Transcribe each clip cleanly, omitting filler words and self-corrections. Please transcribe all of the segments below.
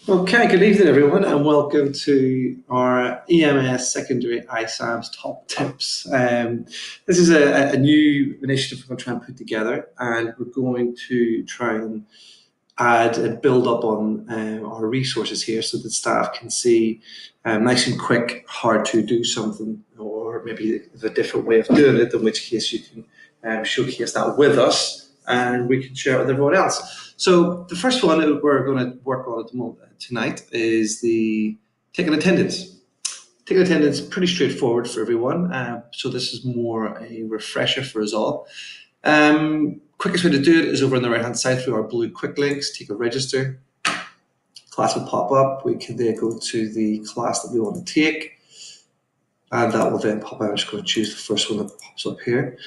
Okay, good evening everyone and welcome to our EMS Secondary ISAMS Top Tips. This is a new initiative we're going to try and put together, and we're going to try and add and build up on our resources here so that staff can see nice and quick how to do something, or maybe a different way of doing it, in which case you can showcase that with us and we can share it with everyone else. So the first one that we're going to work on at the moment tonight is the taking attendance. Taking attendance is pretty straightforward for everyone, so this is more a refresher for us all. Quickest way to do it is over on the right hand side through our blue quick links. Take a register, class will pop up. We can then go to the class that we want to take, and that will then pop out. I'm just going to choose the first one that pops up here.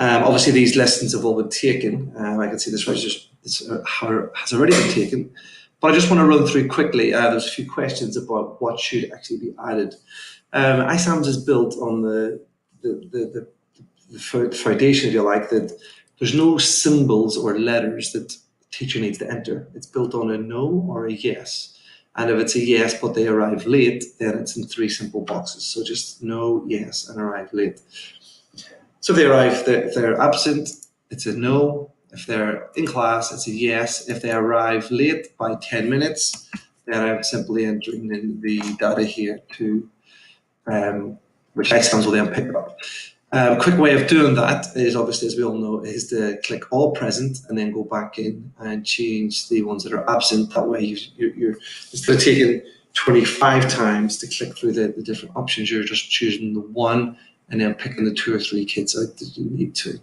Obviously these lessons have all been taken. I can see this register has already been taken, but I just want to run through quickly. There's a few questions about what should actually be added. ISAMS is built on the foundation, if you like, that there's no symbols or letters that the teacher needs to enter. It's built on a no or a yes. And if it's a yes, but they arrive late, then it's in three simple boxes. So just no, yes, and arrive late. So if they're absent, it's a no. If they're in class, it's a yes. If they arrive late by 10 minutes, then I'm simply entering in the data here to which ISAMS will then pick it up. A quick way of doing that is, obviously, as we all know, is to click all present and then go back in and change the ones that are absent. That way you're instead of taking 25 times to click through the different options, you're just choosing the one and then picking the 2 or 3 kids out that you need to.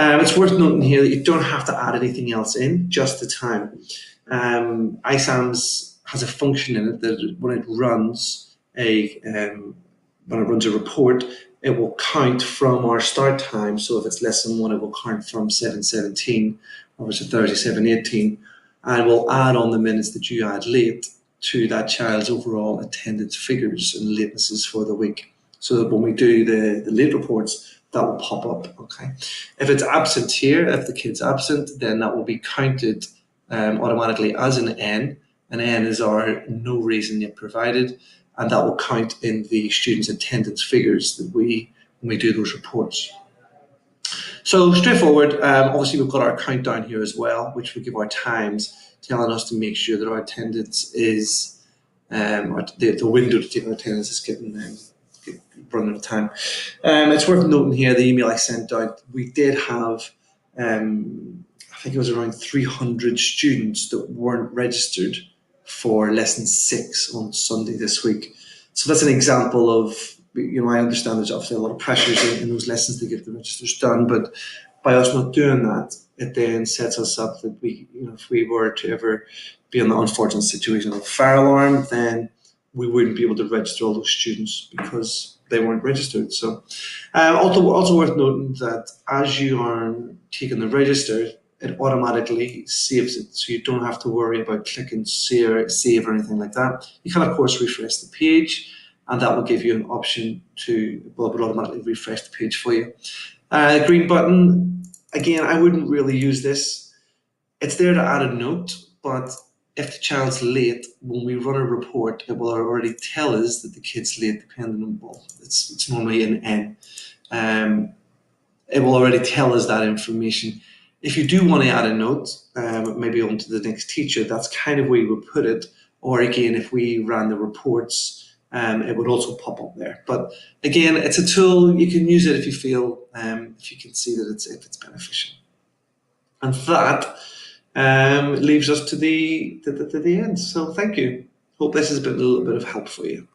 It's worth noting here that you don't have to add anything else in, just the time. ISAMS has a function in it that when it runs a report, it will count from our start time. So if it's lesson 1, it will count from 7:17, or if it's a Thursday 7:18, and we'll add on the minutes that you add late to that child's overall attendance figures and latenesses for the week. So that when we do the late reports, that will pop up. Okay. If it's absent here, if the kid's absent, then that will be counted automatically as an N. An N is our no reason yet provided, and that will count in the students' attendance figures that when we do those reports. So straightforward. Obviously, we've got our countdown here as well, which will give our times, telling us to make sure that our attendance is, the window to take our attendance is getting running out of time. It's worth noting here the email I sent out. We did have, I think it was around 300 students that weren't registered for lesson 6 on Sunday this week. So that's an example of, I understand there's obviously a lot of pressures in those lessons to get the registers done, but by us not doing that, it then sets us up that if we were to ever be in the unfortunate situation of a fire alarm, then we wouldn't be able to register all those students because they weren't registered. So also worth noting that as you are taking the register, it automatically saves it, so you don't have to worry about clicking save or anything like that. You can of course refresh the page, and that will give you an option to, it will automatically refresh the page for you. The green button, again, I wouldn't really use this. It's there to add a note, but if the child's late, when we run a report, it will already tell us that the kid's late, depending on, well, it's normally an N. It will already tell us that information. If you do want to add a note, maybe onto the next teacher, that's kind of where you would put it. Or again, if we ran the reports, it would also pop up there. But again, it's a tool. You can use it if you feel, if you can see that if it's beneficial. And that leaves us to the end. So thank you. Hope this has been a little bit of help for you.